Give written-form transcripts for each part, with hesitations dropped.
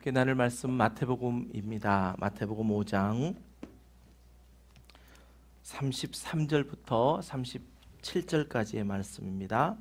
함께 나눌 말씀 마태복음입니다. 마태복음 5장 33절부터 37절까지의 말씀입니다.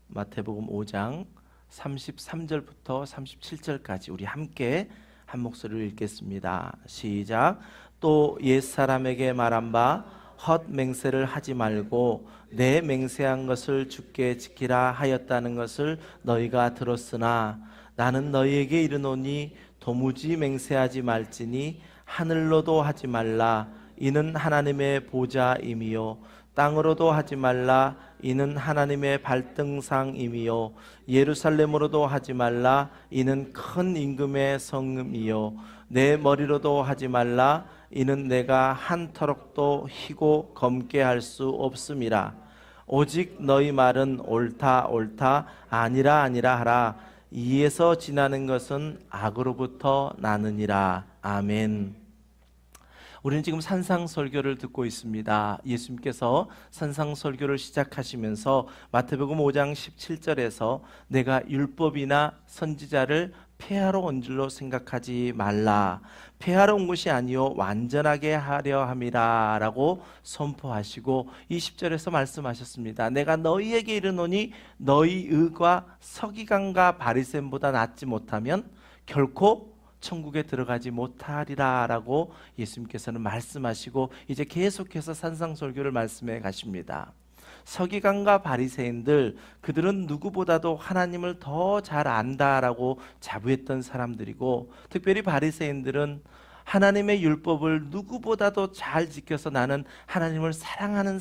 마태복음 5장 33절부터 37절까지 우리 함께 한 목소리로 읽겠습니다. 시작. 또 옛사람에게 말한 바 헛 맹세를 하지 말고 내 맹세한 것을 주께 지키라 하였다는 것을 너희가 들었으나 나는 너희에게 이르노니 도무지 맹세하지 말지니 하늘로도 하지 말라 이는 하나님의 보좌임이요 땅으로도 하지 말라 이는 하나님의 발등상임이요 예루살렘으로도 하지 말라 이는 큰 임금의 성음이요 내 머리로도 하지 말라 이는 내가 한 터럭도 희고 검게 할 수 없음이라. 오직 너희 말은 옳다 옳다 아니라 아니라 하라. 이에서 지나는 것은 악으로부터 나느니라. 아멘. 우리는 지금 산상설교를 듣고 있습니다. 예수님께서 산상설교를 시작하시면서 마태복음 5장 17절에서 내가 율법이나 선지자를 폐하러 온 줄로 생각하지 말라. 폐하러 온 것이 아니요 완전하게 하려 함이라 라고 선포하시고 20절에서 말씀하셨습니다. 내가 너희에게 이르노니 너희 의가 서기관과 바리새인보다 낫지 못하면 결코 천국에 들어가지 못하리라 라고 예수님께서는 말씀하시고 이제 계속해서 산상설교를 말씀해 가십니다. 서기관과 바리새인들, 그들은 누구보다도 하나님을 더 잘 안다라고 자부했던 사람들이고, 특별히 바리새인들은 하나님의 율법을 누구보다도 잘 지켜서 나는 하나님을 사랑하는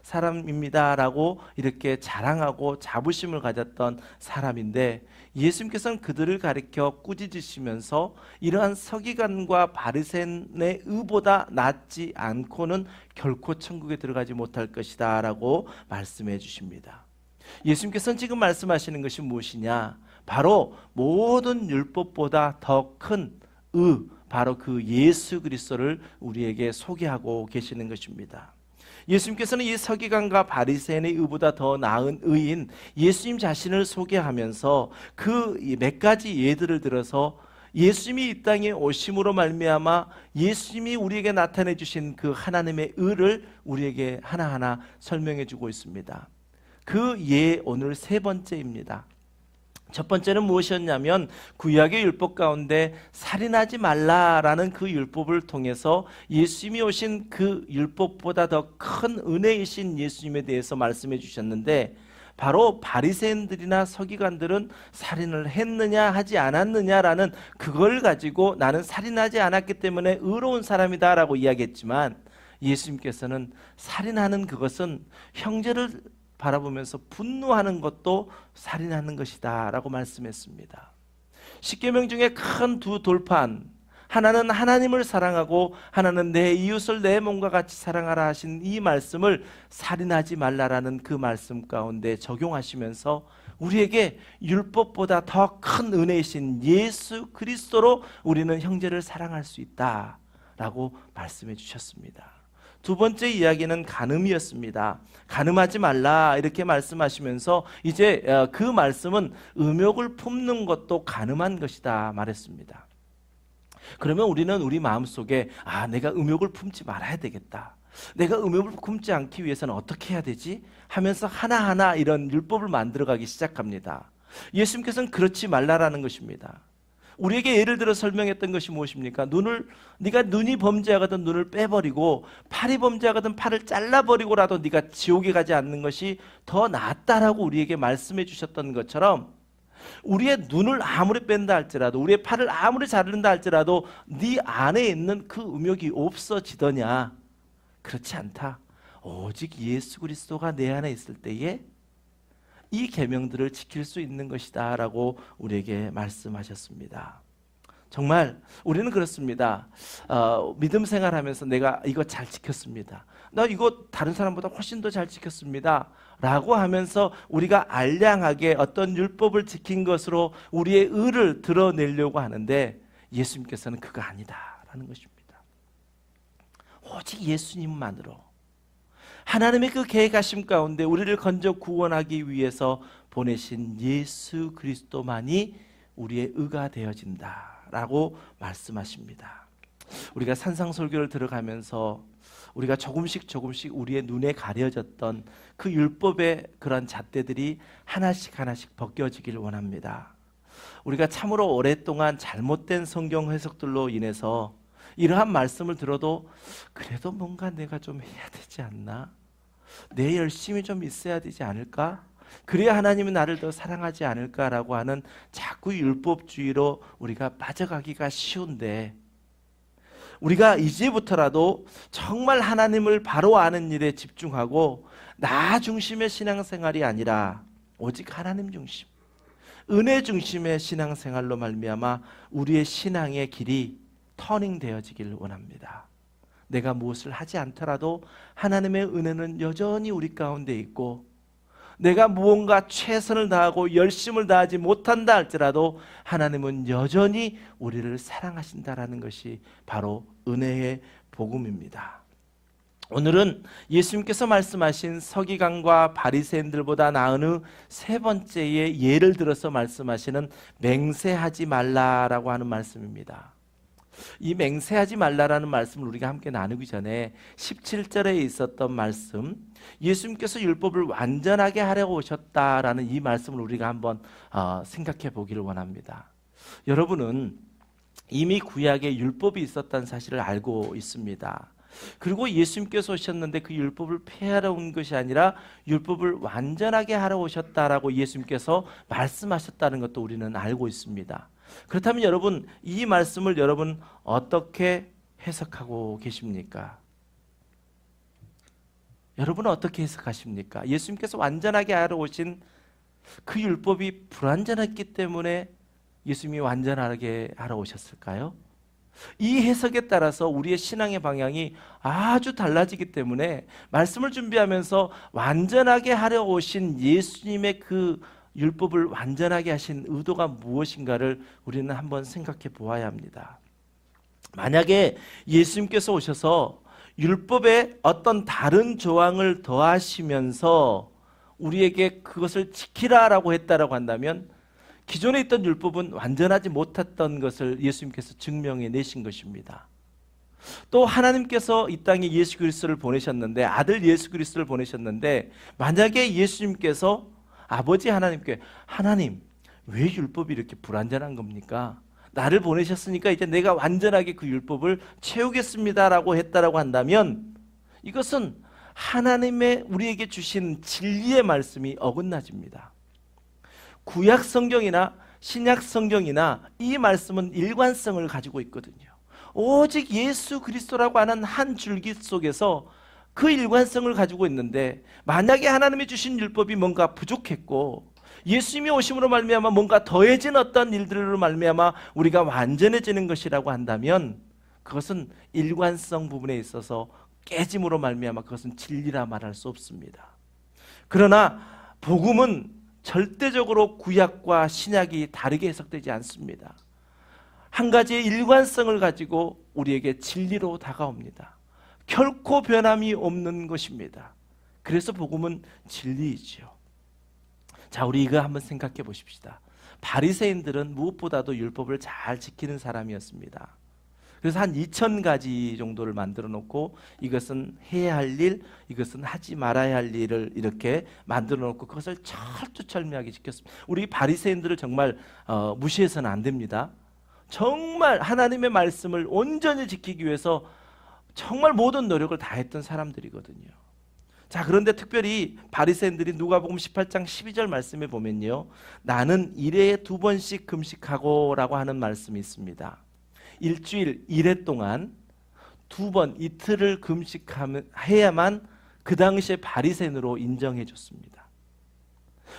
사람입니다라고 이렇게 자랑하고 자부심을 가졌던 사람인데, 예수님께서는 그들을 가리켜 꾸짖으시면서 이러한 서기관과 바리새인의 의보다 낫지 않고는 결코 천국에 들어가지 못할 것이다 라고 말씀해 주십니다. 예수님께서는 지금 말씀하시는 것이 무엇이냐? 바로 모든 율법보다 더 큰 의, 바로 그 예수 그리스도를 우리에게 소개하고 계시는 것입니다. 예수님께서는 이 서기관과 바리새인의 의보다 더 나은 의인 예수님 자신을 소개하면서 그 몇 가지 예들을 들어서 예수님이 이 땅에 오심으로 말미암아 예수님이 우리에게 나타내 주신 그 하나님의 의를 우리에게 하나하나 설명해 주고 있습니다. 그 예 오늘 세 번째입니다. 첫 번째는 무엇이었냐면 구약의 율법 가운데 살인하지 말라라는 그 율법을 통해서 예수님이 오신 그 율법보다 더 큰 은혜이신 예수님에 대해서 말씀해 주셨는데, 바로 바리새인들이나 서기관들은 살인을 했느냐 하지 않았느냐라는 그걸 가지고 나는 살인하지 않았기 때문에 의로운 사람이다라고 이야기했지만, 예수님께서는 살인하는 그것은 형제를 바라보면서 분노하는 것도 살인하는 것이다 라고 말씀했습니다. 십계명 중에 큰 두 돌판, 하나는 하나님을 사랑하고 하나는 내 이웃을 내 몸과 같이 사랑하라 하신 이 말씀을 살인하지 말라라는 그 말씀 가운데 적용하시면서 우리에게 율법보다 더 큰 은혜이신 예수 그리스도로 우리는 형제를 사랑할 수 있다 라고 말씀해 주셨습니다. 두 번째 이야기는 간음이었습니다. 간음하지 말라 이렇게 말씀하시면서 이제 그 말씀은 음욕을 품는 것도 간음한 것이다 말했습니다. 그러면 우리는 우리 마음속에 내가 음욕을 품지 말아야 되겠다, 내가 음욕을 품지 않기 위해서는 어떻게 해야 되지? 하면서 하나하나 이런 율법을 만들어가기 시작합니다. 예수님께서는 그렇지 말라라는 것입니다. 우리에게 예를 들어 설명했던 것이 무엇입니까? 네가 눈이 범죄하거든 눈을 빼버리고 팔이 범죄하거든 팔을 잘라버리고라도 네가 지옥에 가지 않는 것이 더 낫다라고 우리에게 말씀해 주셨던 것처럼, 우리의 눈을 아무리 뺀다 할지라도 우리의 팔을 아무리 자른다 할지라도 네 안에 있는 그 음욕이 없어지더냐? 그렇지 않다. 오직 예수 그리스도가 내 안에 있을 때에 이 계명들을 지킬 수 있는 것이다 라고 우리에게 말씀하셨습니다. 정말 우리는 그렇습니다. 믿음 생활하면서 내가 이거 잘 지켰습니다, 나 이거 다른 사람보다 훨씬 더 잘 지켰습니다 라고 하면서 우리가 알량하게 어떤 율법을 지킨 것으로 우리의 의를 드러내려고 하는데, 예수님께서는 그거 아니다 라는 것입니다. 오직 예수님만으로 하나님의 그 계획하심 가운데 우리를 건져 구원하기 위해서 보내신 예수 그리스도만이 우리의 의가 되어진다라고 말씀하십니다. 우리가 산상설교를 들어가면서 우리가 조금씩 우리의 눈에 가려졌던 그 율법의 그런 잣대들이 하나씩 하나씩 벗겨지기를 원합니다. 우리가 참으로 오랫동안 잘못된 성경 해석들로 인해서 이러한 말씀을 들어도 그래도 뭔가 내가 좀 해야 되지 않나? 내 열심이 좀 있어야 되지 않을까? 그래야 하나님은 나를 더 사랑하지 않을까라고 하는 자꾸 율법주의로 우리가 빠져가기가 쉬운데, 우리가 이제부터라도 정말 하나님을 바로 아는 일에 집중하고 나 중심의 신앙생활이 아니라 오직 하나님 중심, 은혜 중심의 신앙생활로 말미암아 우리의 신앙의 길이 터닝 되어지길 원합니다. 내가 무엇을 하지 않더라도 하나님의 은혜는 여전히 우리 가운데 있고, 내가 무언가 최선을 다하고 열심을 다하지 못한다 할지라도 하나님은 여전히 우리를 사랑하신다라는 것이 바로 은혜의 복음입니다. 오늘은 예수님께서 말씀하신 서기관과 바리새인들보다 나은 세 번째의 예를 들어서 말씀하시는 맹세하지 말라라고 하는 말씀입니다. 이 맹세하지 말라라는 말씀을 우리가 함께 나누기 전에 17절에 있었던 말씀, 예수님께서 율법을 완전하게 하려고 오셨다라는 이 말씀을 우리가 한번 생각해 보기를 원합니다. 여러분은 이미 구약에 율법이 있었다는 사실을 알고 있습니다. 그리고 예수님께서 오셨는데 그 율법을 폐하러 온 것이 아니라 율법을 완전하게 하러 오셨다라고 예수님께서 말씀하셨다는 것도 우리는 알고 있습니다. 그렇다면 여러분, 이 말씀을 여러분 어떻게 해석하고 계십니까? 여러분은 어떻게 해석하십니까? 예수님께서 완전하게 하러 오신 그 율법이 불완전했기 때문에 예수님이 완전하게 하러 오셨을까요? 이 해석에 따라서 우리의 신앙의 방향이 아주 달라지기 때문에 말씀을 준비하면서 완전하게 하려 오신 예수님의 그 율법을 완전하게 하신 의도가 무엇인가를 우리는 한번 생각해 보아야 합니다. 만약에 예수님께서 오셔서 율법에 어떤 다른 조항을 더하시면서 우리에게 그것을 지키라라고 했다라고 한다면 기존에 있던 율법은 완전하지 못했던 것을 예수님께서 증명해 내신 것입니다. 또 하나님께서 이 땅에 예수 그리스도를 보내셨는데, 아들 예수 그리스도를 보내셨는데, 만약에 예수님께서 아버지 하나님께, 하나님 왜 율법이 이렇게 불완전한 겁니까? 나를 보내셨으니까 이제 내가 완전하게 그 율법을 채우겠습니다라고 했다라고 한다면 이것은 하나님의 우리에게 주신 진리의 말씀이 어긋나집니다. 구약 성경이나 신약 성경이나 이 말씀은 일관성을 가지고 있거든요. 오직 예수 그리스도라고 하는 한 줄기 속에서 그 일관성을 가지고 있는데, 만약에 하나님이 주신 율법이 뭔가 부족했고 예수님이 오심으로 말미암아 뭔가 더해진 어떤 일들로 말미암아 우리가 완전해지는 것이라고 한다면 그것은 일관성 부분에 있어서 깨짐으로 말미암아 그것은 진리라 말할 수 없습니다. 그러나 복음은 절대적으로 구약과 신약이 다르게 해석되지 않습니다. 한 가지의 일관성을 가지고 우리에게 진리로 다가옵니다. 결코 변함이 없는 것입니다. 그래서 복음은 진리이지요. 자, 우리 이거 한번 생각해 보십시다. 바리새인들은 무엇보다도 율법을 잘 지키는 사람이었습니다. 그래서 한 2000가지 정도를 만들어 놓고 이것은 해야 할 일, 이것은 하지 말아야 할 일을 이렇게 만들어 놓고 그것을 철두철미하게 지켰습니다. 우리 바리새인들을 정말 무시해서는 안 됩니다. 정말 하나님의 말씀을 온전히 지키기 위해서 정말 모든 노력을 다했던 사람들이거든요. 자, 그런데 특별히 바리새인들이 누가복음 18장 12절 말씀에 보면요, 나는 일에 2번씩 금식하고 라고 하는 말씀이 있습니다. 일주일 1회 동안 2번 이틀을 금식해야만 그 당시에 바리새인으로 인정해 줬습니다.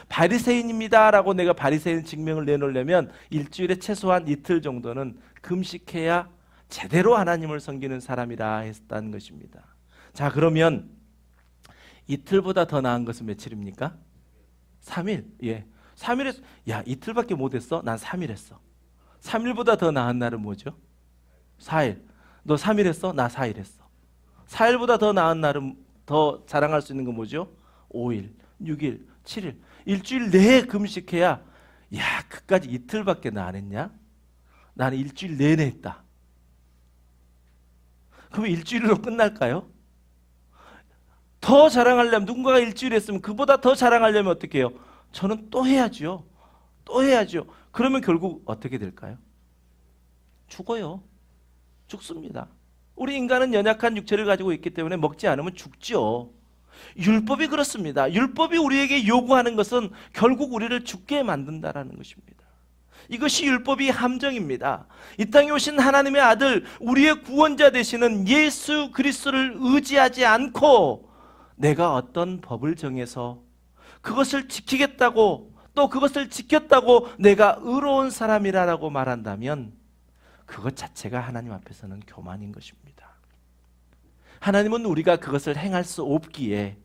바리새인입니다 라고 내가 바리새인 증명을 내놓으려면 일주일에 최소한 이틀 정도는 금식해야 제대로 하나님을 섬기는 사람이라 했다는 것입니다. 자, 그러면 이틀보다 더 나은 것은 며칠입니까? 3일. 예. 3일 했어. 야, 이틀밖에 못 했어? 난 3일 했어. 3일보다 더 나은 날은 뭐죠? 4일. 너 3일 했어? 나 4일 했어. 4일보다 더 나은 날은, 더 자랑할 수 있는 건 뭐죠? 5일, 6일, 7일. 일주일 내에 금식해야 야, 그까지 이틀밖에 나 안 했냐? 나는 일주일 내내 했다. 그럼 일주일로 끝날까요? 더 자랑하려면, 누군가가 일주일 했으면 그보다 더 자랑하려면 어떻게 해요? 저는 또 해야죠. 또 해야죠. 그러면 결국 어떻게 될까요? 죽어요. 죽습니다. 우리 인간은 연약한 육체를 가지고 있기 때문에 먹지 않으면 죽죠. 율법이 그렇습니다. 율법이 우리에게 요구하는 것은 결국 우리를 죽게 만든다라는 것입니다. 이것이 율법의 함정입니다. 이 땅에 오신 하나님의 아들, 우리의 구원자 되시는 예수 그리스도를 의지하지 않고 내가 어떤 법을 정해서 그것을 지키겠다고, 또 그것을 지켰다고 내가 의로운 사람이라고 말한다면 그것 자체가 하나님 앞에서는 교만인 것입니다. 하나님은 우리가 그것을 행할 수 없기에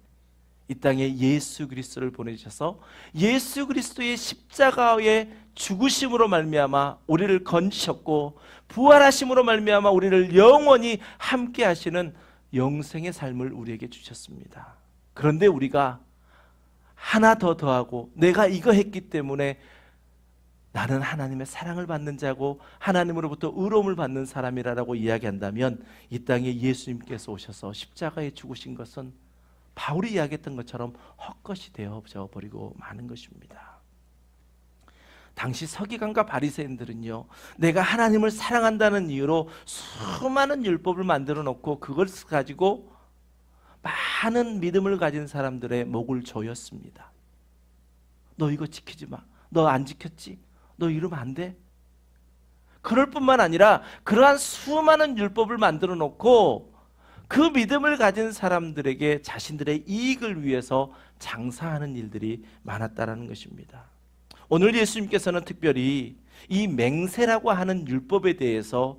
이 땅에 예수 그리스도를 보내주셔서 예수 그리스도의 십자가의 죽으심으로 말미암아 우리를 건지셨고, 부활하심으로 말미암아 우리를 영원히 함께 하시는 영생의 삶을 우리에게 주셨습니다. 그런데 우리가 하나 더 더하고 내가 이거 했기 때문에 나는 하나님의 사랑을 받는 자고 하나님으로부터 의로움을 받는 사람이라고 이야기한다면 이 땅에 예수님께서 오셔서 십자가에 죽으신 것은 바울이 이야기했던 것처럼 헛것이 되어져 버리고 마는 것입니다. 당시 서기관과 바리새인들은요, 내가 하나님을 사랑한다는 이유로 수많은 율법을 만들어 놓고 그것을 가지고 많은 믿음을 가진 사람들의 목을 조였습니다. 너 이거 지키지 마. 너 안 지켰지? 너 이러면 안 돼? 그럴 뿐만 아니라 그러한 수많은 율법을 만들어 놓고 그 믿음을 가진 사람들에게 자신들의 이익을 위해서 장사하는 일들이 많았다라는 것입니다. 오늘 예수님께서는 특별히 이 맹세라고 하는 율법에 대해서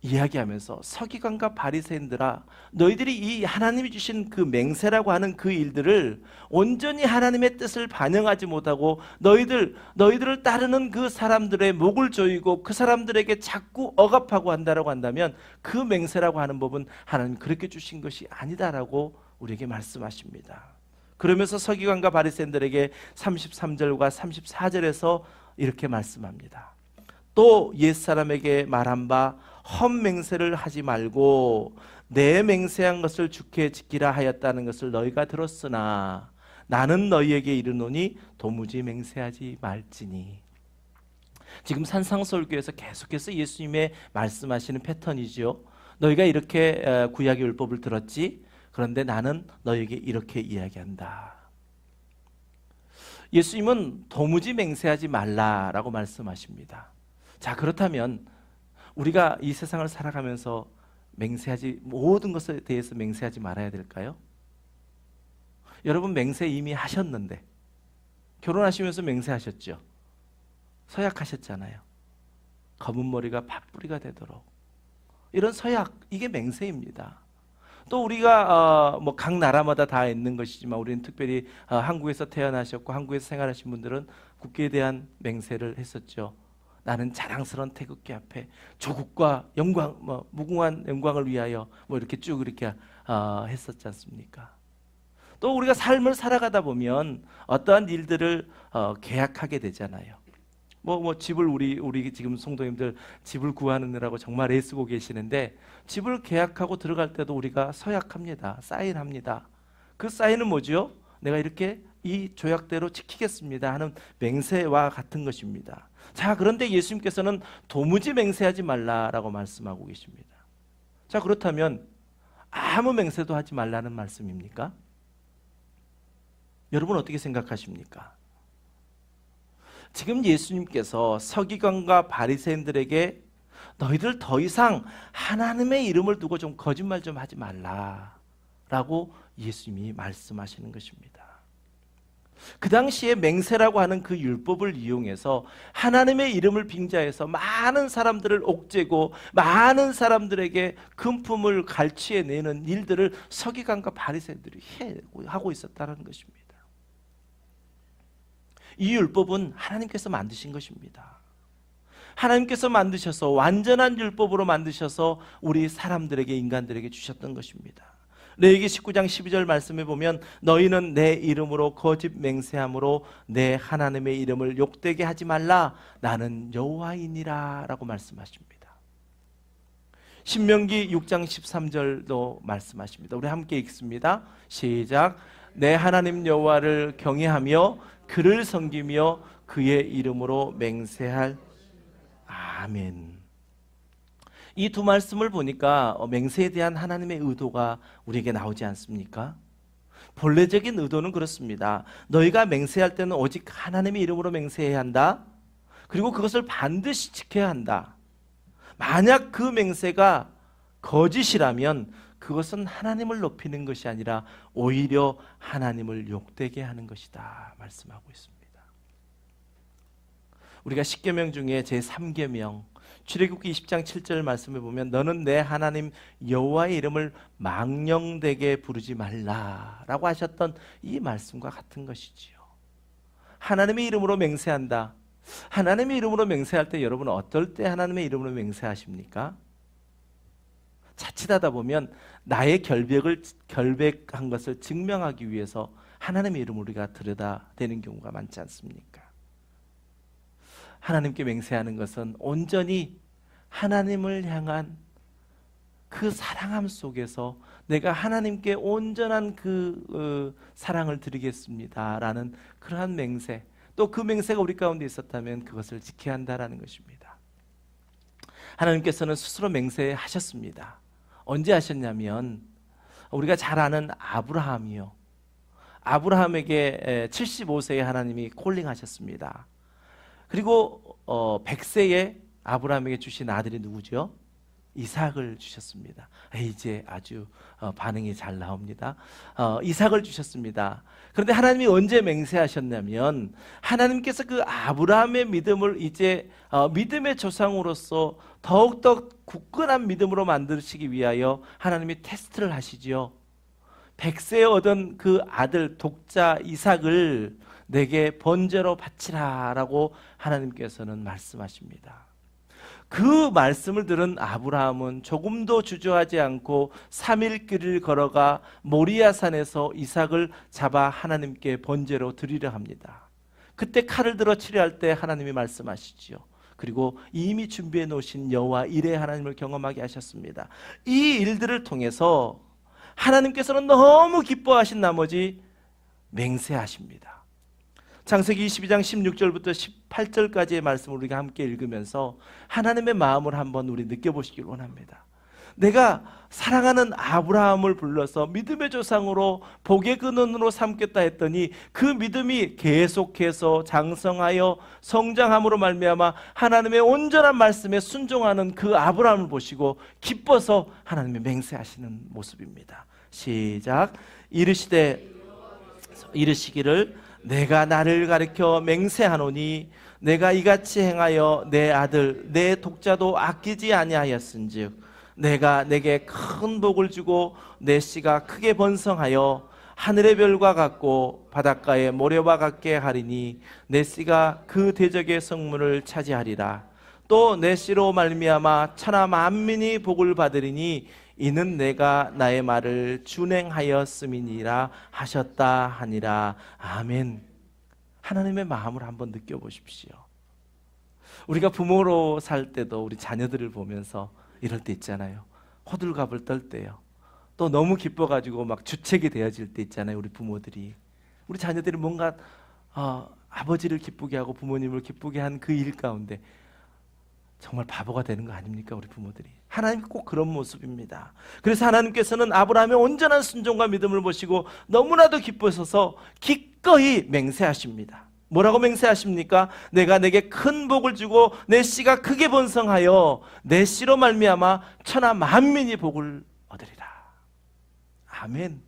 이야기하면서 서기관과 바리새인들아, 너희들이 이 하나님이 주신 그 맹세라고 하는 그 일들을 온전히 하나님의 뜻을 반영하지 못하고 너희들을 따르는 그 사람들의 목을 조이고 그 사람들에게 자꾸 억압하고 한다라고 한다면 그 맹세라고 하는 법은 하나님 그렇게 주신 것이 아니다라고 우리에게 말씀하십니다. 그러면서 서기관과 바리새인들에게 33절과 34절에서 이렇게 말씀합니다. 또 옛사람에게 말한 바 헛맹세를 하지 말고 내 맹세한 것을 주께 지키라 하였다는 것을 너희가 들었으나 나는 너희에게 이르노니 도무지 맹세하지 말지니. 지금 산상설교에서 계속해서 예수님의 말씀하시는 패턴이죠. 너희가 이렇게 구약의 율법을 들었지? 그런데 나는 너희에게 이렇게 이야기한다. 예수님은 도무지 맹세하지 말라라고 말씀하십니다. 자, 그렇다면 우리가 이 세상을 살아가면서 모든 것에 대해서 맹세하지 말아야 될까요? 여러분 맹세 이미 하셨는데, 결혼하시면서 맹세하셨죠? 서약하셨잖아요. 검은 머리가 팥뿌리가 되도록. 이런 서약, 이게 맹세입니다. 또 우리가 각 나라마다 다 있는 것이지만 우리는 특별히 한국에서 태어나셨고 한국에서 생활하신 분들은 국기에 대한 맹세를 했었죠. 나는 자랑스러운 태극기 앞에 조국과 영광, 무궁한 영광을 위하여 이렇게 쭉 이렇게 했었지 않습니까? 또 우리가 삶을 살아가다 보면 어떠한 일들을 계약하게 되잖아요. 집을 우리 지금 성도님들 집을 구하느라고 정말 애쓰고 계시는데 집을 계약하고 들어갈 때도 우리가 서약합니다. 사인합니다. 그 사인은 뭐죠? 내가 이렇게 이 조약대로 지키겠습니다 하는 맹세와 같은 것입니다. 자, 그런데 예수님께서는 도무지 맹세하지 말라라고 말씀하고 계십니다. 자, 그렇다면 아무 맹세도 하지 말라는 말씀입니까? 여러분 어떻게 생각하십니까? 지금 예수님께서 서기관과 바리새인들에게 너희들 더 이상 하나님의 이름을 두고 좀 거짓말 좀 하지 말라라고 예수님이 말씀하시는 것입니다. 그 당시에 맹세라고 하는 그 율법을 이용해서 하나님의 이름을 빙자해서 많은 사람들을 옥죄고 많은 사람들에게 금품을 갈취해내는 일들을 서기관과 바리새인들이 하고 있었다는 것입니다. 이 율법은 하나님께서 만드신 것입니다. 하나님께서 만드셔서 완전한 율법으로 만드셔서 우리 사람들에게, 인간들에게 주셨던 것입니다. 레위기 19장 12절 말씀에 보면 너희는 내 이름으로 거짓 맹세함으로 내 하나님의 이름을 욕되게 하지 말라. 나는 여호와이니라 라고 말씀하십니다. 신명기 6장 13절도 말씀하십니다. 우리 함께 읽습니다. 시작. 내 하나님 여호와를 경외하며 그를 섬기며 그의 이름으로 맹세할. 아멘. 이 두 말씀을 보니까 맹세에 대한 하나님의 의도가 우리에게 나오지 않습니까? 본래적인 의도는 그렇습니다. 너희가 맹세할 때는 오직 하나님의 이름으로 맹세해야 한다. 그리고 그것을 반드시 지켜야 한다. 만약 그 맹세가 거짓이라면 그것은 하나님을 높이는 것이 아니라 오히려 하나님을 욕되게 하는 것이다 말씀하고 있습니다. 우리가 10계명 중에 제3계명 출애굽기 20장 7절 말씀에 보면 너는 내 하나님 여호와의 이름을 망령되게 부르지 말라라고 하셨던 이 말씀과 같은 것이지요. 하나님의 이름으로 맹세한다. 하나님의 이름으로 맹세할 때 여러분은 어떨 때 하나님의 이름으로 맹세하십니까? 자칫하다 보면 나의 결백한 것을 증명하기 위해서 하나님의 이름을 우리가 들여다대는 경우가 많지 않습니까? 하나님께 맹세하는 것은 온전히 하나님을 향한 그 사랑함 속에서 내가 하나님께 온전한 그 사랑을 드리겠습니다라는 그러한 맹세, 또 그 맹세가 우리 가운데 있었다면 그것을 지켜야 한다라는 것입니다. 하나님께서는 스스로 맹세하셨습니다. 언제 하셨냐면 우리가 잘 아는 아브라함이요. 아브라함에게 75세에 하나님이 콜링하셨습니다. 그리고 100세에 아브라함에게 주신 아들이 누구죠? 이삭을 주셨습니다. 이제 아주 반응이 잘 나옵니다. 이삭을 주셨습니다. 그런데 하나님이 언제 맹세하셨냐면 하나님께서 그 아브라함의 믿음을 이제 믿음의 조상으로서 더욱더 굳건한 믿음으로 만드시기 위하여 하나님이 테스트를 하시죠. 100세에 얻은 그 아들 독자 이삭을 내게 번제로 바치라 라고 하나님께서는 말씀하십니다. 그 말씀을 들은 아브라함은 조금도 주저하지 않고 3일 길을 걸어가 모리아산에서 이삭을 잡아 하나님께 번제로 드리려 합니다. 그때 칼을 들어 치려할 때 하나님이 말씀하시지요. 그리고 이미 준비해 놓으신 여호와 일의 하나님을 경험하게 하셨습니다. 이 일들을 통해서 하나님께서는 너무 기뻐하신 나머지 맹세하십니다. 창세기 22장 16절부터 18절까지의 말씀을 우리가 함께 읽으면서 하나님의 마음을 한번 우리 느껴보시길 원합니다. 내가 사랑하는 아브라함을 불러서 믿음의 조상으로 복의 근원으로 삼겠다 했더니 그 믿음이 계속해서 장성하여 성장함으로 말미암아 하나님의 온전한 말씀에 순종하는 그 아브라함을 보시고 기뻐서 하나님이 맹세하시는 모습입니다. 시작. 이르시기를 내가 나를 가리켜 맹세하노니 내가 이같이 행하여 내 아들 내 독자도 아끼지 아니하였은즉 내가 내게 큰 복을 주고 내 씨가 크게 번성하여 하늘의 별과 같고 바닷가의 모래와 같게 하리니 내 씨가 그 대적의 성문을 차지하리라. 또 내 씨로 말미암아 천하 만민이 복을 받으리니 이는 내가 나의 말을 준행하였음이니라 하셨다 하니라. 아멘. 하나님의 마음을 한번 느껴보십시오. 우리가 부모로 살 때도 우리 자녀들을 보면서 이럴 때 있잖아요. 호들갑을 떨 때요. 또 너무 기뻐가지고 막 주책이 되어질 때 있잖아요. 우리 부모들이. 우리 자녀들이 뭔가 아버지를 기쁘게 하고 부모님을 기쁘게 한 그 일 가운데 정말 바보가 되는 거 아닙니까? 우리 부모들이. 하나님 꼭 그런 모습입니다. 그래서 하나님께서는 아브라함의 온전한 순종과 믿음을 보시고 너무나도 기뻐하셔서 기꺼이 맹세하십니다. 뭐라고 맹세하십니까? 내가 내게 큰 복을 주고 내 씨가 크게 번성하여 내 씨로 말미암아 천하 만민이 복을 얻으리라. 아멘.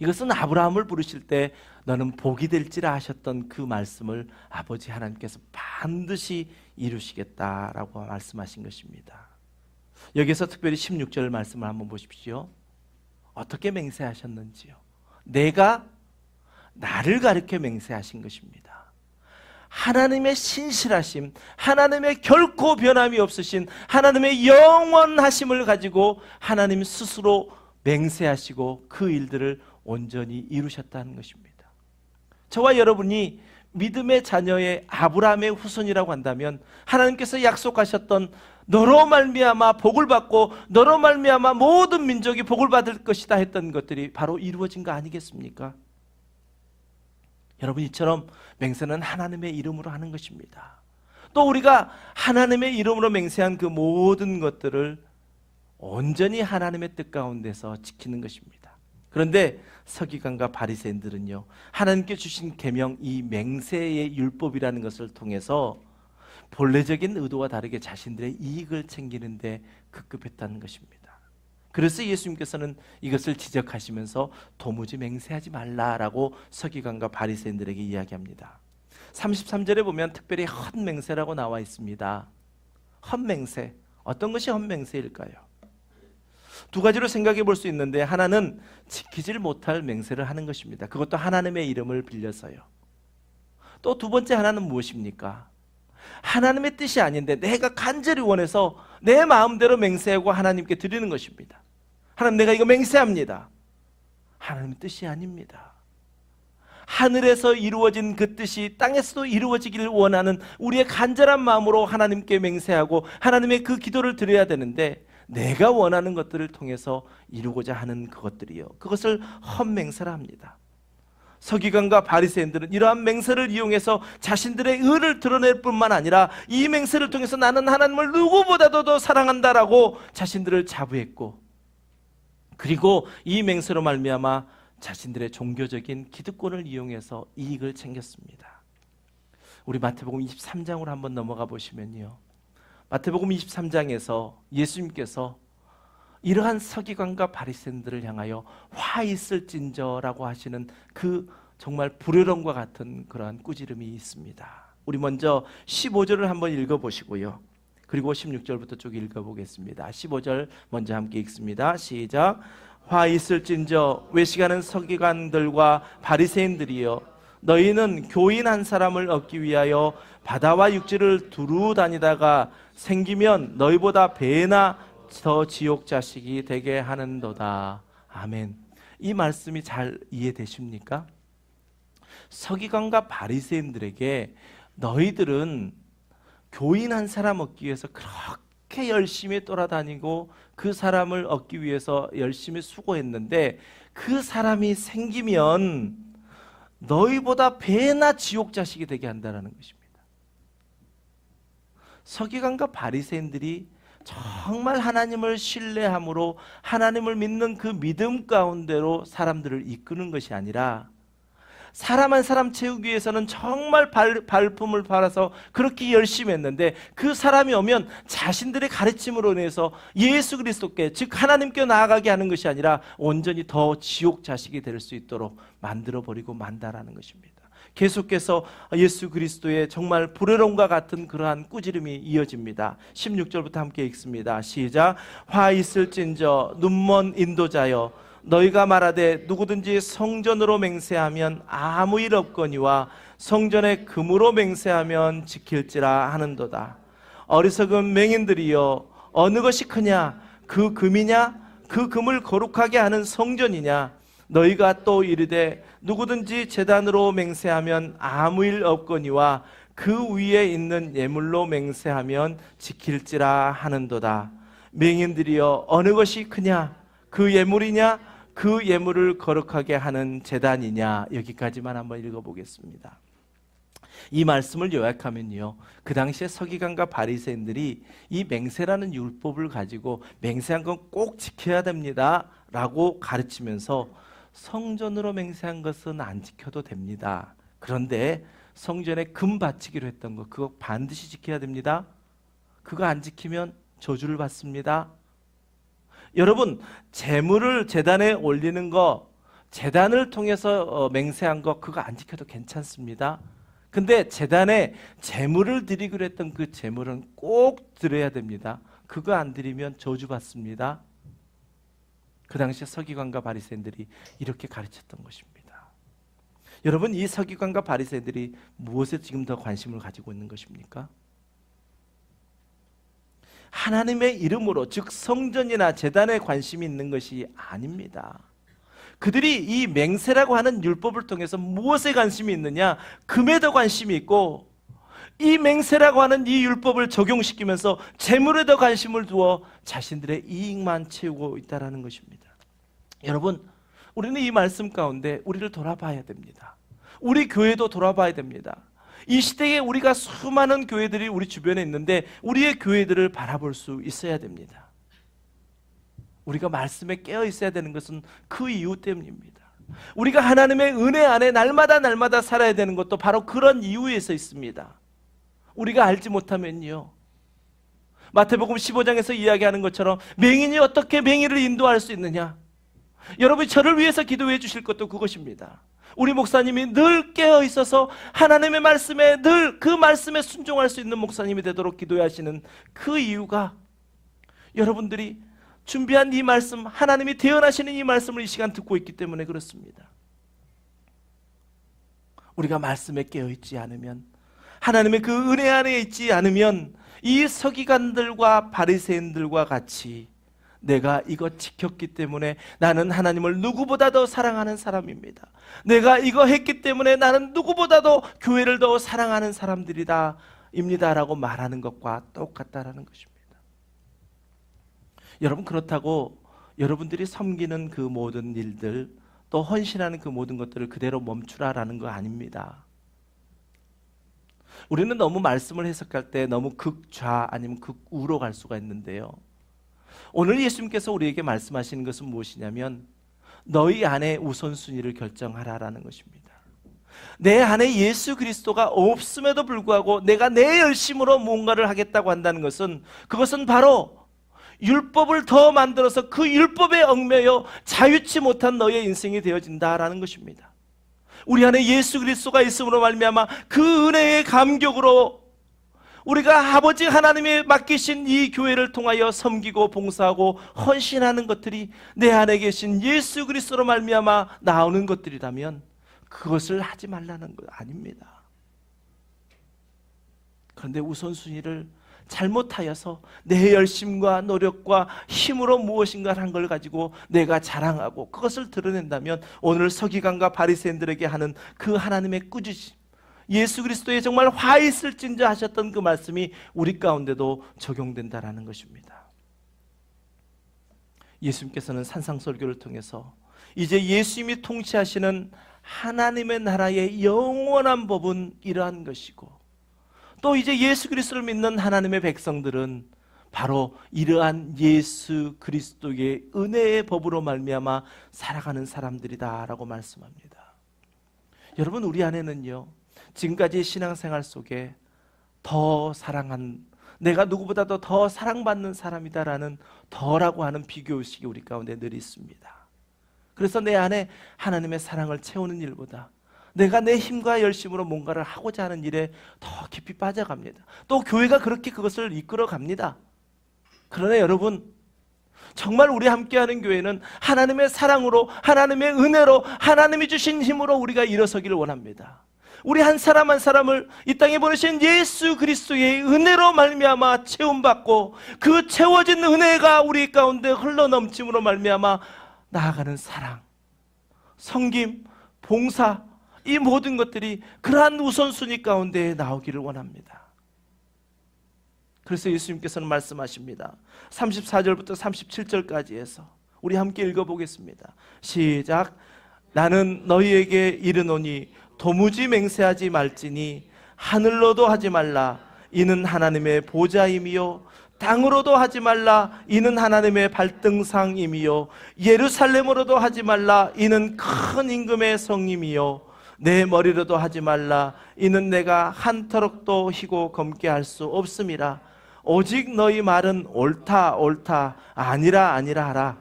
이것은 아브라함을 부르실 때 너는 복이 될지라 하셨던 그 말씀을 아버지 하나님께서 반드시 이루시겠다라고 말씀하신 것입니다. 여기서 특별히 16절 말씀을 한번 보십시오. 어떻게 맹세하셨는지요. 내가 나를 가리켜 맹세하신 것입니다. 하나님의 신실하심, 하나님의 결코 변함이 없으신 하나님의 영원하심을 가지고 하나님 스스로 맹세하시고 그 일들을 온전히 이루셨다는 것입니다. 저와 여러분이 믿음의 자녀의 아브라함의 후손이라고 한다면 하나님께서 약속하셨던 너로 말미암아 복을 받고 너로 말미암아 모든 민족이 복을 받을 것이다 했던 것들이 바로 이루어진 거 아니겠습니까? 여러분, 이처럼 맹세는 하나님의 이름으로 하는 것입니다. 또 우리가 하나님의 이름으로 맹세한 그 모든 것들을 온전히 하나님의 뜻 가운데서 지키는 것입니다. 그런데 서기관과 바리새인들은요, 하나님께 주신 계명, 이 맹세의 율법이라는 것을 통해서 본래적인 의도와 다르게 자신들의 이익을 챙기는데 급급했다는 것입니다. 그래서 예수님께서는 이것을 지적하시면서 도무지 맹세하지 말라라고 서기관과 바리새인들에게 이야기합니다. 33절에 보면 특별히 헛맹세라고 나와 있습니다. 헛맹세, 어떤 것이 헛맹세일까요? 두 가지로 생각해 볼 수 있는데, 하나는 지키질 못할 맹세를 하는 것입니다. 그것도 하나님의 이름을 빌려서요. 또 두 번째 하나는 무엇입니까? 하나님의 뜻이 아닌데 내가 간절히 원해서 내 마음대로 맹세하고 하나님께 드리는 것입니다. 하나님, 내가 이거 맹세합니다. 하나님의 뜻이 아닙니다. 하늘에서 이루어진 그 뜻이 땅에서도 이루어지기를 원하는 우리의 간절한 마음으로 하나님께 맹세하고 하나님의 그 기도를 드려야 되는데, 내가 원하는 것들을 통해서 이루고자 하는 그것들이요, 그것을 헛맹세라 합니다. 서기관과 바리새인들은 이러한 맹세를 이용해서 자신들의 의를 드러낼 뿐만 아니라 이 맹세를 통해서 나는 하나님을 누구보다도 더 사랑한다라고 자신들을 자부했고, 그리고 이 맹세로 말미암아 자신들의 종교적인 기득권을 이용해서 이익을 챙겼습니다. 우리 마태복음 23장으로 한번 넘어가 보시면요, 마태복음 23장에서 예수님께서 이러한 서기관과 바리새인들을 향하여 화 있을진저라고 하시는 그 정말 불효령과 같은 그러한 꾸지름이 있습니다. 우리 먼저 15절을 한번 읽어보시고요, 그리고 16절부터 쭉 읽어보겠습니다. 15절 먼저 함께 읽습니다. 시작. 화 있을진저 외식하는 서기관들과 바리새인들이여, 너희는 교인 한 사람을 얻기 위하여 바다와 육지를 두루 다니다가 생기면 너희보다 배나 더 지옥 자식이 되게 하는도다. 아멘. 이 말씀이 잘 이해되십니까? 서기관과 바리새인들에게 너희들은 교인 한 사람 얻기 위해서 그렇게 열심히 돌아다니고 그 사람을 얻기 위해서 열심히 수고했는데, 그 사람이 생기면 너희보다 배나 지옥 자식이 되게 한다는 것입니다. 서기관과 바리새인들이 정말 하나님을 신뢰함으로 하나님을 믿는 그 믿음 가운데로 사람들을 이끄는 것이 아니라, 사람 한 사람 채우기 위해서는 정말 발품을 팔아서 그렇게 열심히 했는데, 그 사람이 오면 자신들의 가르침으로 인해서 예수 그리스도께, 즉 하나님께 나아가게 하는 것이 아니라 온전히 더 지옥 자식이 될 수 있도록 만들어버리고 만다라는 것입니다. 계속해서 예수 그리스도의 정말 불효령과 같은 그러한 꾸지름이 이어집니다. 16절부터 함께 읽습니다. 시작. 화 있을진저 눈먼 인도자여, 너희가 말하되 누구든지 성전으로 맹세하면 아무 일 없거니와 성전의 금으로 맹세하면 지킬지라 하는도다. 어리석은 맹인들이여, 어느 것이 크냐? 그 금이냐? 그 금을 거룩하게 하는 성전이냐? 너희가 또 이르되 누구든지 제단으로 맹세하면 아무 일 없거니와 그 위에 있는 예물로 맹세하면 지킬지라 하는도다. 맹인들이여, 어느 것이 크냐? 그 예물이냐? 그 예물을 거룩하게 하는 제단이냐? 여기까지만 한번 읽어보겠습니다. 이 말씀을 요약하면요, 그 당시에 서기관과 바리새인들이 이 맹세라는 율법을 가지고 맹세한 건 꼭 지켜야 됩니다 라고 가르치면서, 성전으로 맹세한 것은 안 지켜도 됩니다. 그런데 성전에 금 바치기로 했던 거, 그거 반드시 지켜야 됩니다. 그거 안 지키면 저주를 받습니다. 여러분, 제물을 제단에 올리는 거, 제단을 통해서 맹세한 거, 그거 안 지켜도 괜찮습니다. 근데 제단에 제물을 드리기로 했던 그 제물은 꼭 드려야 됩니다. 그거 안 드리면 저주 받습니다. 그 당시에 서기관과 바리새인들이 이렇게 가르쳤던 것입니다. 여러분, 이 서기관과 바리새인들이 무엇에 지금 더 관심을 가지고 있는 것입니까? 하나님의 이름으로, 즉 성전이나 제단에 관심이 있는 것이 아닙니다. 그들이 이 맹세라고 하는 율법을 통해서 무엇에 관심이 있느냐? 금에 더 관심이 있고, 이 맹세라고 하는 이 율법을 적용시키면서 재물에 더 관심을 두어 자신들의 이익만 채우고 있다는 것입니다. 여러분, 우리는 이 말씀 가운데 우리를 돌아봐야 됩니다. 우리 교회도 돌아봐야 됩니다. 이 시대에 우리가 수많은 교회들이 우리 주변에 있는데 우리의 교회들을 바라볼 수 있어야 됩니다. 우리가 말씀에 깨어 있어야 되는 것은 그 이유 때문입니다. 우리가 하나님의 은혜 안에 날마다 살아야 되는 것도 바로 그런 이유에서 있습니다. 우리가 알지 못하면요, 마태복음 15장에서 이야기하는 것처럼 맹인이 어떻게 맹인을 인도할 수 있느냐? 여러분이 저를 위해서 기도해 주실 것도 그것입니다. 우리 목사님이 늘 깨어 있어서 하나님의 말씀에 늘 그 말씀에 순종할 수 있는 목사님이 되도록 기도하시는 그 이유가, 여러분들이 준비한 이 말씀, 하나님이 대언하시는 이 말씀을 이 시간 듣고 있기 때문에 그렇습니다. 우리가 말씀에 깨어 있지 않으면, 하나님의 그 은혜 안에 있지 않으면 이 서기관들과 바리새인들과 같이 내가 이거 지켰기 때문에 나는 하나님을 누구보다도 사랑하는 사람입니다, 내가 이거 했기 때문에 나는 누구보다도 교회를 더 사랑하는 사람들이다 입니다라고 말하는 것과 똑같다라는 것입니다. 여러분, 그렇다고 여러분들이 섬기는 그 모든 일들, 또 헌신하는 그 모든 것들을 그대로 멈추라라는 거 아닙니다. 우리는 너무 말씀을 해석할 때 너무 극좌 아니면 극우로 갈 수가 있는데요, 오늘 예수님께서 우리에게 말씀하시는 것은 무엇이냐면 너희 안에 우선순위를 결정하라라는 것입니다. 내 안에 예수 그리스도가 없음에도 불구하고 내가 내 열심으로 뭔가를 하겠다고 한다는 것은, 그것은 바로 율법을 더 만들어서 그 율법에 얽매여 자유치 못한 너의 인생이 되어진다라는 것입니다. 우리 안에 예수 그리스도가 있음으로 말미암아 그 은혜의 감격으로 우리가 아버지 하나님이 맡기신 이 교회를 통하여 섬기고 봉사하고 헌신하는 것들이 내 안에 계신 예수 그리스도로 말미암아 나오는 것들이라면 그것을 하지 말라는 것 아닙니다. 그런데 우선순위를 잘못하여서 내 열심과 노력과 힘으로 무엇인가 한 걸 가지고 내가 자랑하고 그것을 드러낸다면 오늘 서기관과 바리새인들에게 하는 그 하나님의 꾸짖음, 예수 그리스도의 정말 화 있을진저 하셨던 그 말씀이 우리 가운데도 적용된다라는 것입니다. 예수님께서는 산상설교를 통해서 이제 예수님이 통치하시는 하나님의 나라의 영원한 법은 이러한 것이고, 또 이제 예수 그리스도를 믿는 하나님의 백성들은 바로 이러한 예수 그리스도의 은혜의 법으로 말미암아 살아가는 사람들이다라고 말씀합니다. 여러분, 우리 안에는요, 지금까지 신앙생활 속에 더 사랑한, 내가 누구보다도 더 사랑받는 사람이다라는 더라고 하는 비교의식이 우리 가운데 늘 있습니다. 그래서 내 안에 하나님의 사랑을 채우는 일보다 내가 내 힘과 열심으로 뭔가를 하고자 하는 일에 더 깊이 빠져갑니다. 또 교회가 그렇게 그것을 이끌어 갑니다. 그러나 여러분, 정말 우리 함께하는 교회는 하나님의 사랑으로, 하나님의 은혜로, 하나님이 주신 힘으로 우리가 일어서기를 원합니다. 우리 한 사람 한 사람을 이 땅에 보내신 예수 그리스도의 은혜로 말미암아 채움받고 그 채워진 은혜가 우리 가운데 흘러넘침으로 말미암아 나아가는 사랑, 섬김, 봉사, 이 모든 것들이 그러한 우선순위 가운데 나오기를 원합니다. 그래서 예수님께서는 말씀하십니다. 34절부터 37절까지 해서 우리 함께 읽어보겠습니다. 시작. 나는 너희에게 이르노니 도무지 맹세하지 말지니 하늘로도 하지 말라, 이는 하나님의 보좌임이요, 땅으로도 하지 말라, 이는 하나님의 발등상임이요, 예루살렘으로도 하지 말라, 이는 큰 임금의 성임이요, 내 머리로도 하지 말라, 이는 내가 한 터럭도 희고 검게 할 수 없음이라. 오직 너희 말은 옳다 옳다, 아니라 아니라 하라.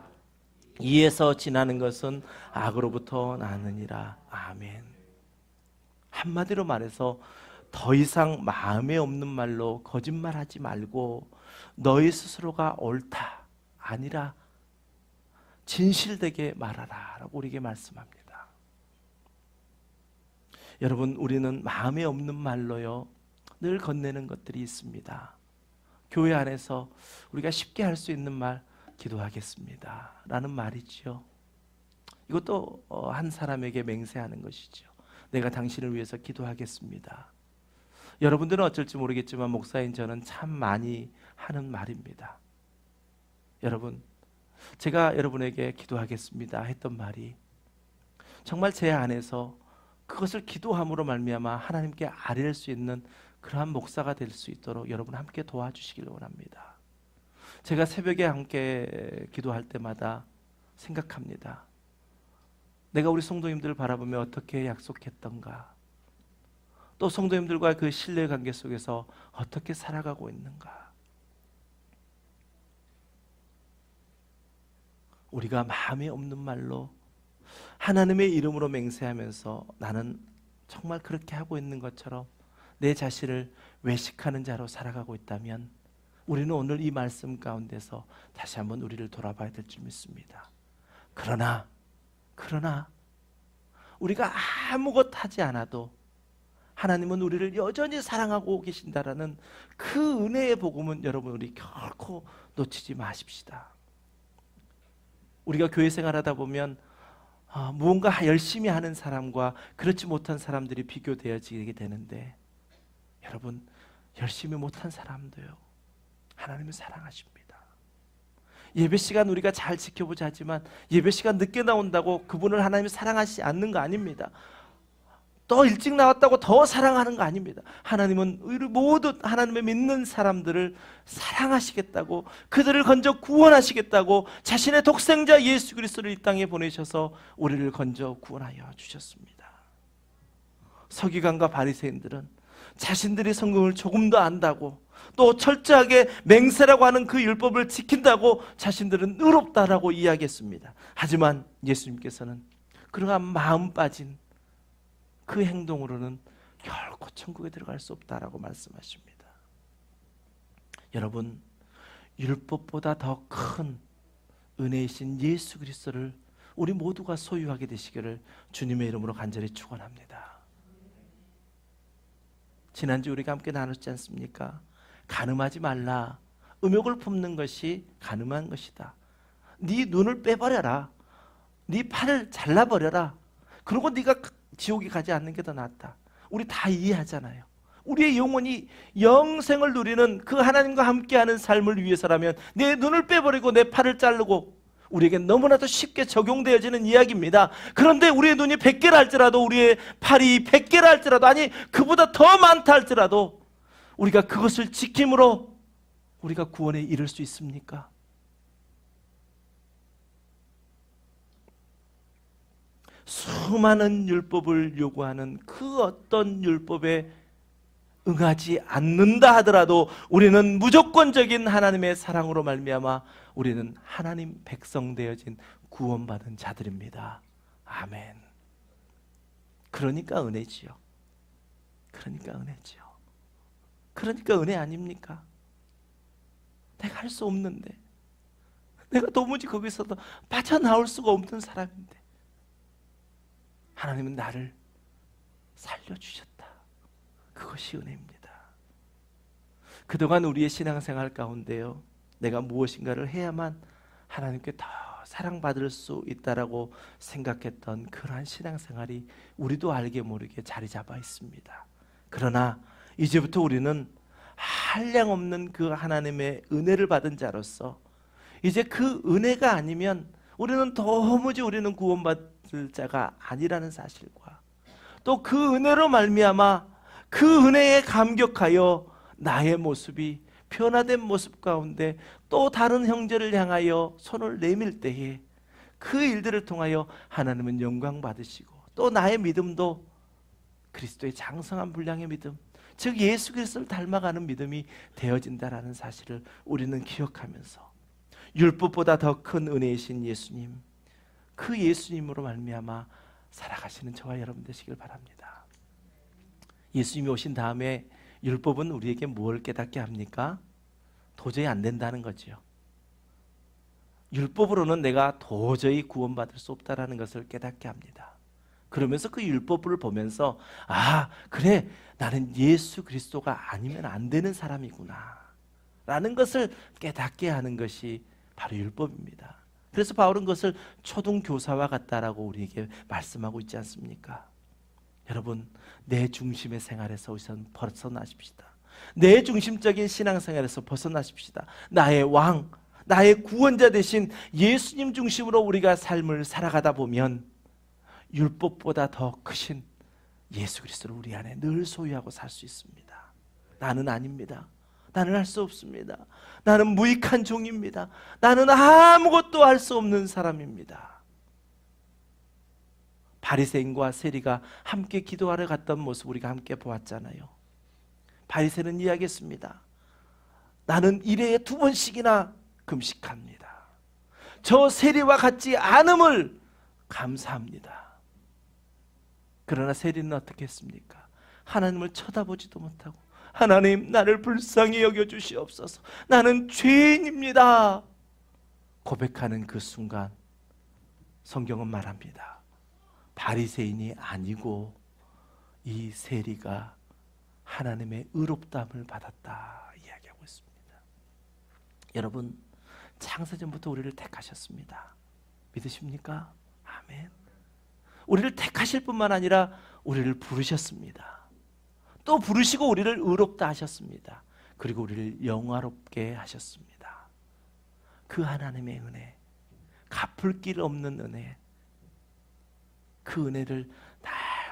이에서 지나는 것은 악으로부터 나느니라. 아멘. 한마디로 말해서 더 이상 마음에 없는 말로 거짓말하지 말고 너희 스스로가 옳다, 아니라 진실되게 말하라 라고 우리에게 말씀합니다. 여러분, 우리는 마음에 없는 말로요 늘 건네는 것들이 있습니다. 교회 안에서 우리가 쉽게 할 수 있는 말, 기도하겠습니다 라는 말이죠. 이것도 한 사람에게 맹세하는 것이죠. 내가 당신을 위해서 기도하겠습니다. 여러분들은 어쩔지 모르겠지만 목사인 저는 참 많이 하는 말입니다. 여러분, 제가 여러분에게 기도하겠습니다 했던 말이 정말 제 안에서 그것을 기도함으로 말미암아 하나님께 아뢰일 수 있는 그러한 목사가 될 수 있도록 여러분 함께 도와주시길 원합니다. 제가 새벽에 함께 기도할 때마다 생각합니다. 내가 우리 성도님들을 바라보며 어떻게 약속했던가, 또 성도님들과 그 신뢰 관계 속에서 어떻게 살아가고 있는가. 우리가 마음에 없는 말로 하나님의 이름으로 맹세하면서 나는 정말 그렇게 하고 있는 것처럼 내 자신을 외식하는 자로 살아가고 있다면 우리는 오늘 이 말씀 가운데서 다시 한번 우리를 돌아봐야 될 줄 믿습니다. 그러나 우리가 아무것도 하지 않아도 하나님은 우리를 여전히 사랑하고 계신다라는 그 은혜의 복음은 여러분 우리 결코 놓치지 마십시다. 우리가 교회 생활하다 보면 무언가 열심히 하는 사람과 그렇지 못한 사람들이 비교되어지게 되는데, 여러분 열심히 못한 사람도요 하나님은 사랑하십니다. 예배 시간 우리가 잘 지켜보자 하지만 예배 시간 늦게 나온다고 그분을 하나님이 사랑하시지 않는 거 아닙니다. 더 일찍 나왔다고 더 사랑하는 거 아닙니다. 하나님은 우리 모두 하나님을 믿는 사람들을 사랑하시겠다고, 그들을 건져 구원하시겠다고 자신의 독생자 예수 그리스도를 이 땅에 보내셔서 우리를 건져 구원하여 주셨습니다. 서기관과 바리새인들은 자신들이 성경을 조금도 안다고, 또 철저하게 맹세라고 하는 그 율법을 지킨다고 자신들은 의롭다라고 이야기했습니다. 하지만 예수님께서는 그러한 마음 빠진 그 행동으로는 결코 천국에 들어갈 수 없다라고 말씀하십니다. 여러분, 율법보다 더 큰 은혜이신 예수 그리스도를 우리 모두가 소유하게 되시기를 주님의 이름으로 간절히 축원합니다. 지난주 우리가 함께 나눴지 않습니까? 간음하지 말라. 음욕을 품는 것이 간음한 것이다. 네 눈을 빼버려라. 네 팔을 잘라버려라. 그리고 네가 지옥에 가지 않는 게 더 낫다. 우리 다 이해하잖아요. 우리의 영혼이 영생을 누리는 그 하나님과 함께하는 삶을 위해서라면 내 눈을 빼버리고 내 팔을 자르고, 우리에겐 너무나도 쉽게 적용되어지는 이야기입니다. 그런데 우리의 눈이 100개라 할지라도, 우리의 팔이 100개라 할지라도, 아니 그보다 더 많다 할지라도 우리가 그것을 지킴으로 우리가 구원에 이를 수 있습니까? 수많은 율법을 요구하는 그 어떤 율법에 응하지 않는다 하더라도 우리는 무조건적인 하나님의 사랑으로 말미암아 우리는 하나님 백성 되어진 구원받은 자들입니다. 아멘. 그러니까 은혜지요. 그러니까 은혜지요. 그러니까 은혜 아닙니까? 내가 할 수 없는데, 내가 도무지 거기서 빠져나올 수가 없는 사람인데 하나님은 나를 살려주셨다. 그것이 은혜입니다. 그동안 우리의 신앙생활 가운데요, 내가 무엇인가를 해야만 하나님께 더 사랑받을 수 있다라고 생각했던 그러한 신앙생활이 우리도 알게 모르게 자리 잡아 있습니다. 그러나 이제부터 우리는 한량없는 그 하나님의 은혜를 받은 자로서 이제 그 은혜가 아니면 우리는 도무지 우리는 구원받을 자가 아니라는 사실과, 또 그 은혜로 말미암아 그 은혜에 감격하여 나의 모습이 변화된 모습 가운데 또 다른 형제를 향하여 손을 내밀 때에 그 일들을 통하여 하나님은 영광 받으시고, 또 나의 믿음도 그리스도의 장성한 분량의 믿음, 즉 예수 그리스도를 닮아가는 믿음이 되어진다라는 사실을 우리는 기억하면서 율법보다 더 큰 은혜이신 예수님, 그 예수님으로 말미암아 살아가시는 저와 여러분 되시길 바랍니다. 예수님이 오신 다음에 율법은 우리에게 뭘 깨닫게 합니까? 도저히 안 된다는 거죠. 율법으로는 내가 도저히 구원받을 수 없다는 것을 깨닫게 합니다. 그러면서 그 율법을 보면서 아, 그래, 나는 예수 그리스도가 아니면 안 되는 사람이구나 라는 것을 깨닫게 하는 것이 바로 율법입니다. 그래서 바울은 그것을 초등교사와 같다라고 우리에게 말씀하고 있지 않습니까? 여러분, 내 중심의 생활에서 우선 벗어나십시다. 내 중심적인 신앙생활에서 벗어나십시다. 나의 왕, 나의 구원자 되신 예수님 중심으로 우리가 삶을 살아가다 보면 율법보다 더 크신 예수 그리스도를 우리 안에 늘 소유하고 살 수 있습니다. 나는 아닙니다. 나는 할 수 없습니다. 나는 무익한 종입니다. 나는 아무것도 할 수 없는 사람입니다. 바리새인과 세리가 함께 기도하러 갔던 모습 우리가 함께 보았잖아요. 바리새인은 이야기했습니다. 나는 일회에 2번씩이나 금식합니다. 저 세리와 같지 않음을 감사합니다. 그러나 세리는 어떻게 했습니까? 하나님을 쳐다보지도 못하고 하나님, 나를 불쌍히 여겨주시옵소서. 나는 죄인입니다. 고백하는 그 순간 성경은 말합니다. 바리새인이 아니고 이 세리가 하나님의 의롭다함을 받았다 이야기하고 있습니다. 여러분, 창세전부터 우리를 택하셨습니다. 믿으십니까? 아멘. 우리를 택하실 뿐만 아니라 우리를 부르셨습니다. 또 부르시고 우리를 의롭다 하셨습니다. 그리고 우리를 영화롭게 하셨습니다. 그 하나님의 은혜, 갚을 길 없는 은혜, 그 은혜를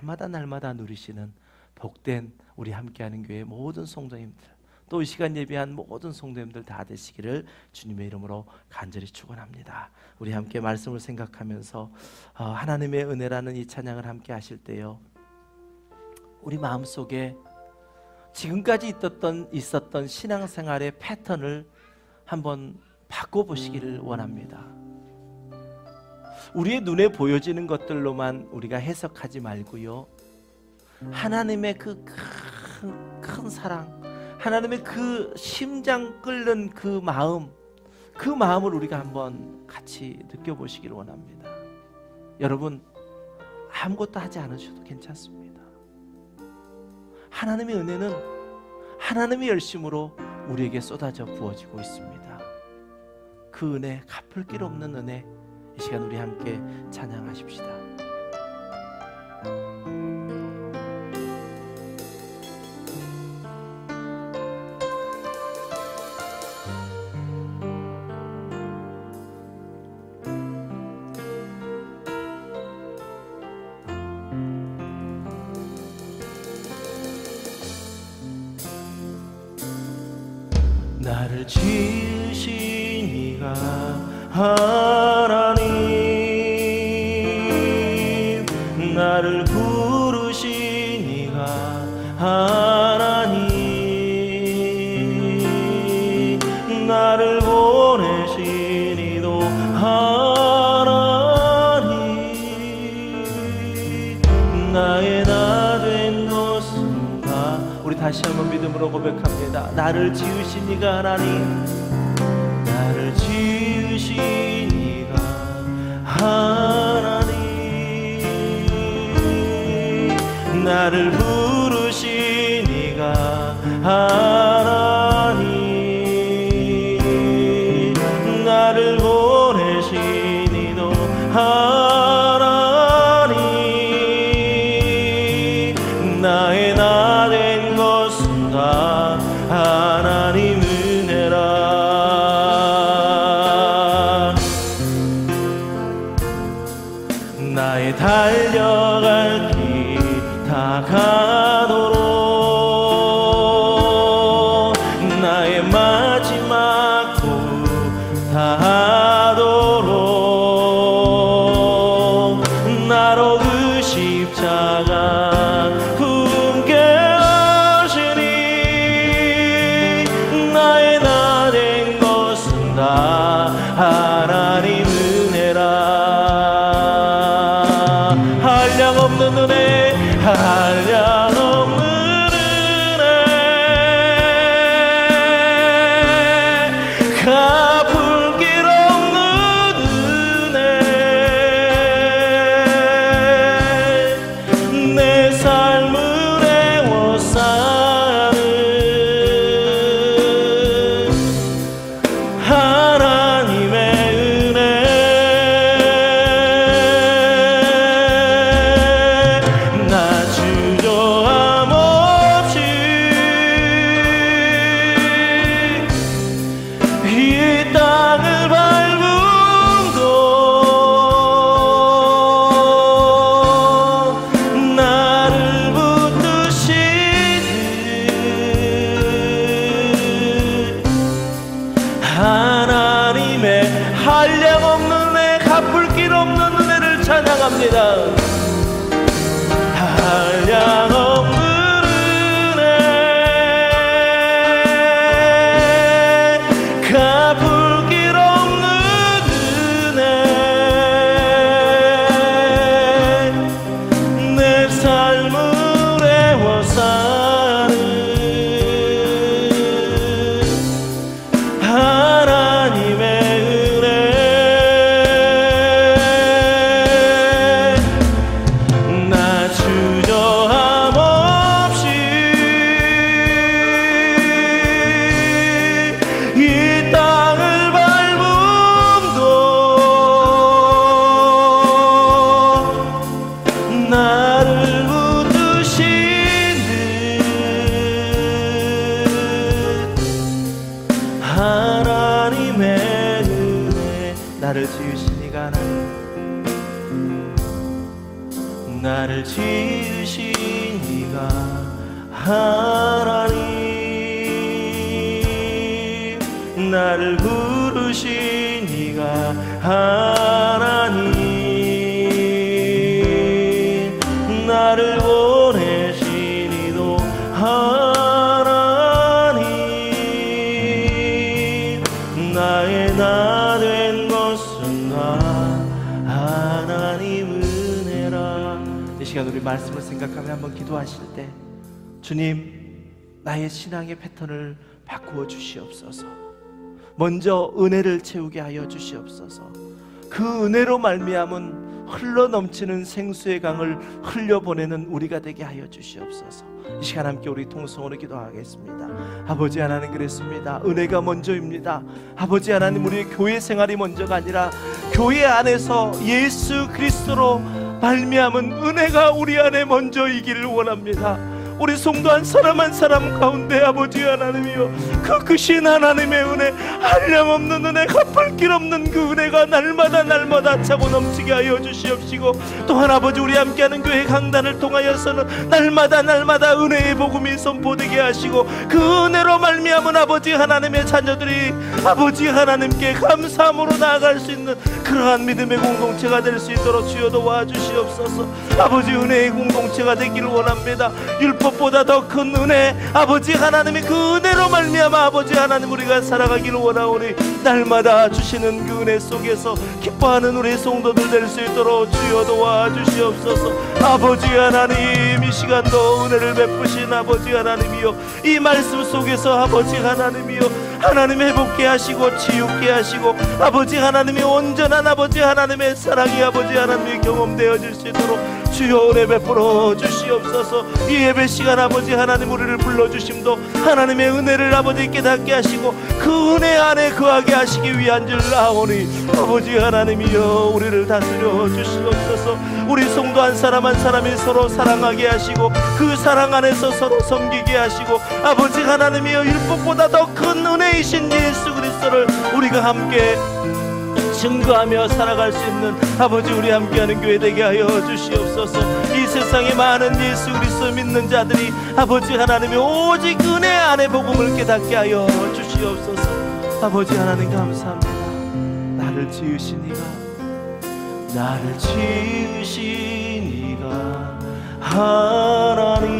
날마다 누리시는 복된 우리 함께하는 교회 모든 성도님들, 또 이 시간 예배한 모든 성도님들 다 되시기를 주님의 이름으로 간절히 축원합니다. 우리 함께 말씀을 생각하면서 하나님의 은혜라는 이 찬양을 함께 하실 때요, 우리 마음속에 지금까지 있었던 신앙생활의 패턴을 한번 바꿔보시기를 원합니다. 우리의 눈에 보여지는 것들로만 우리가 해석하지 말고요, 하나님의 그 큰 사랑, 하나님의 그 심장 끓는 그 마음을 우리가 한번 같이 느껴보시기를 원합니다. 여러분, 아무것도 하지 않으셔도 괜찮습니다. 하나님의 은혜는 하나님의 열심으로 우리에게 쏟아져 부어지고 있습니다. 그 은혜, 갚을 길 없는 은혜, 이 시간 우리 함께 찬양하십시다. 나를 지으신 이가 하나님, 나를 부르신 이가 하나님, 나를 보내신 이도 하나님, 나의 나 된 것은 다. 우리 다시 한번 믿음으로 고백합니다. 나를 지으신 이가 하나님, 나를 지으신 이가 하나님, 나를 부르신 이가 하나님, 나를 보내신 이도 하나님, 나의 나 된 것은 다 하나님 은혜라. 나의 달려갈 길 다가도록, 나의 마지막 다하도록, 나로 그 십자가 품게 하시니, 나의 나 된 것은 다 하나님 은혜라. 한량없는 은혜, 한량없는 은혜, 갚을 길 없는 한량없는 은혜, 갚을 길 없는 은혜를 찬양합니다. 한량없는 은혜, 갚을 길 없는 은혜, 내 삶을 애워싸는 하나님의 나를 지으신 이가 나를 지으신 이가 하나님, 나를 부르신 이가 하나님, 나를 보내신 이도 하나님, 나의 나 된 것은 나 하나님 은혜라. 이 시간 우리 말씀을 생각하며 한번 기도하실 때, 주님, 나의 신앙의 패턴을 바꾸어 주시옵소서. 먼저 은혜를 채우게 하여 주시옵소서. 그 은혜로 말미암은 흘러넘치는 생수의 강을 흘려보내는 우리가 되게 하여 주시옵소서. 이 시간 함께 우리 통성으로 기도하겠습니다. 아버지 하나님, 그랬습니다. 은혜가 먼저입니다. 아버지 하나님, 우리의 교회 생활이 먼저가 아니라 교회 안에서 예수 그리스도로 말미암은 은혜가 우리 안에 먼저이기를 원합니다. 우리 성도 한 사람 한 사람 가운데 아버지 하나님이여, 그 크신 하나님의 은혜, 한량없는 은혜, 갚을 길 없는 그 은혜가 날마다 차고 넘치게 하여 주시옵시고, 또한 아버지 우리 함께하는 교회 강단을 통하여서는 날마다 은혜의 복음이 선포되게 하시고, 그 은혜로 말미암은 아버지 하나님의 자녀들이 아버지 하나님께 감사함으로 나아갈 수 있는 그러한 믿음의 공동체가 될 수 있도록 주여 도와주시옵소서. 아버지 은혜의 공동체가 되기를 원합니다. 율법보다 더 큰 은혜, 아버지 하나님의 그 은혜로 말미암아 아버지 하나님 우리가 살아가기를 원하오니, 날마다 주시는 그 은혜 속에서 기뻐하는 우리 성도들 될 수 있도록 주여 도와주시옵소서. 아버지 하나님, 이 시간도 은혜를 베푸신 아버지 하나님이여, 이 말씀 속에서 아버지 하나님이여, 하나님 회복케 하시고 치유케 하시고, 아버지 하나님이 온전한 아버지 하나님의 사랑이 아버지 하나님이 경험되어질 수 있도록 주여 은혜 베풀어 주시옵소서. 이 예배 시간 아버지 하나님 우리를 불러주심도 하나님의 은혜를 아버지 깨닫게 하시고 그 은혜 안에 거하게 하시기 위한 줄 아오니, 아버지 하나님이여 우리를 다스려 주시옵소서. 우리 성도 한 사람 한 사람이 서로 사랑하게 하시고 그 사랑 안에서 서로 섬기게 하시고, 아버지 하나님이여 율법보다 더 큰 은혜이신 예수 그리스도를 우리가 함께 증거하며 살아갈 수 있는 아버지 우리 함께하는 교회 되게 하여 주시옵소서. 이 세상에 많은 예수 그리스도 믿는 자들이 아버지 하나님이 오직 은혜 안에 복음을 깨닫게 하여 주시옵소서. 아버지 하나님 감사합니다. 나를 지으신 이가 하나님,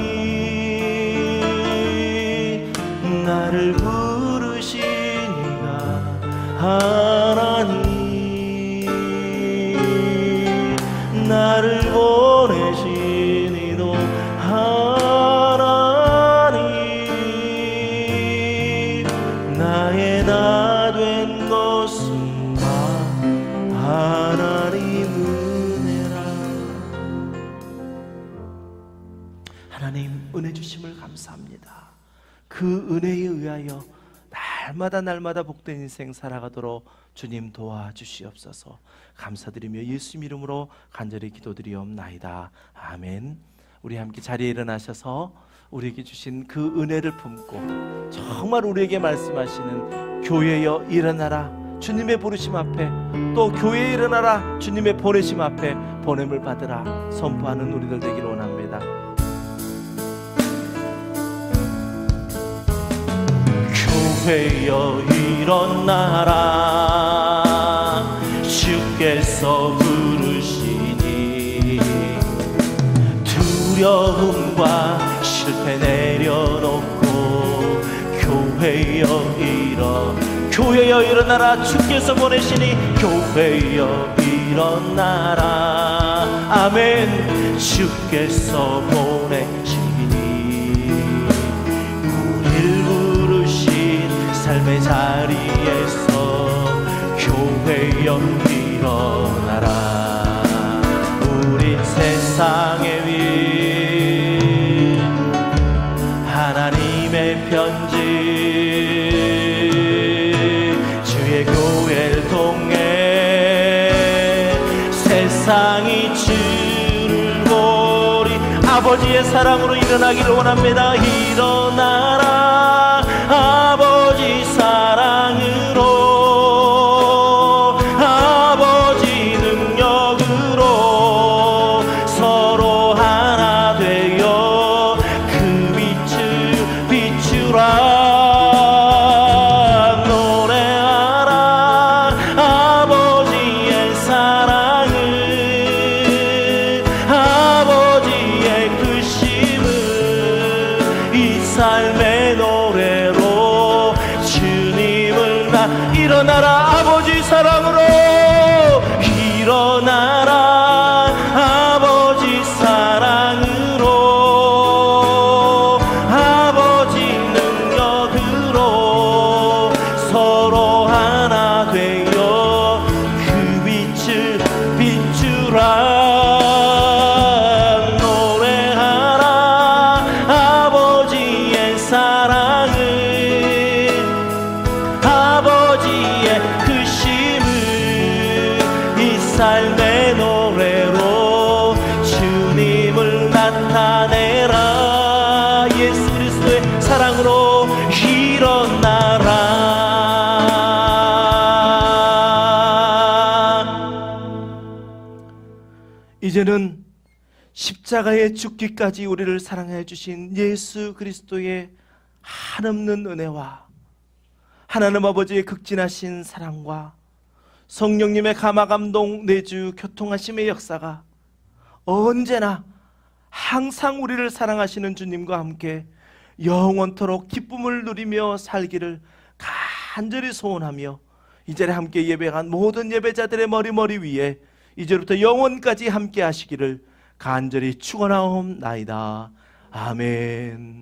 나를 부르신 이가 하나님, 나를 보내신 이도 하나님, 나의 나 된 것은 다 하나님 은혜라. 하나님 은혜 주심을 감사합니다. 그 은혜에 의하여 날마다 복된 인생 살아가도록 주님 도와주시옵소서. 감사드리며 예수님 이름으로 간절히 기도드리옵나이다. 아멘. 우리 함께 자리에 일어나셔서 우리에게 주신 그 은혜를 품고 정말 우리에게 말씀하시는 교회여 일어나라, 주님의 부르심 앞에, 또 교회에 일어나라, 주님의 보내심 앞에 보냄을 받으라 선포하는 우리들 되기를 원합니다. 교회여 일어나라, 이제 내려놓고 교회여 일어나라. 주께서 보내시니 교회여 일어나라. 아멘. 주께서 보내시니 우릴 부르신 삶의 자리에서 교회여 일어나라. 우린 세상의 위 하나님의 편지 주의 교회를 통해 세상이 주를 보리. 아버지의 사랑으로 일어나기를 원합니다. 일어나라. 아버지 사랑으로 아버지 능력으로 서로 하나 되어 그 빛을 비추라. 노래하라. 아버지의 사랑을 아버지의 크심을 이 삶의 노래로 주님을 일어나라. 아버지 사랑으로 일어나라. 아버지 사랑으로 아버지 능력으로 서로 하나 되어 그 빛을 비추라. 노래하라. 아버지의 사랑을 아버지의 크심을 이 삶의 노래로 주님을 나타내라. 예수 그리스도의 사랑으로 일어나라. 이제는 십자가에 죽기까지 우리를 사랑해 주신 예수 그리스도의 한없는 은혜와 하나님 아버지의 극진하신 사랑과 성령님의 감화감동 내주 교통하심의 역사가 언제나 항상 우리를 사랑하시는 주님과 함께 영원토록 기쁨을 누리며 살기를 간절히 소원하며 이 자리에 함께 예배한 모든 예배자들의 머리 위에 이제부터 영원까지 함께 하시기를 간절히 축원하옵나이다. 아멘.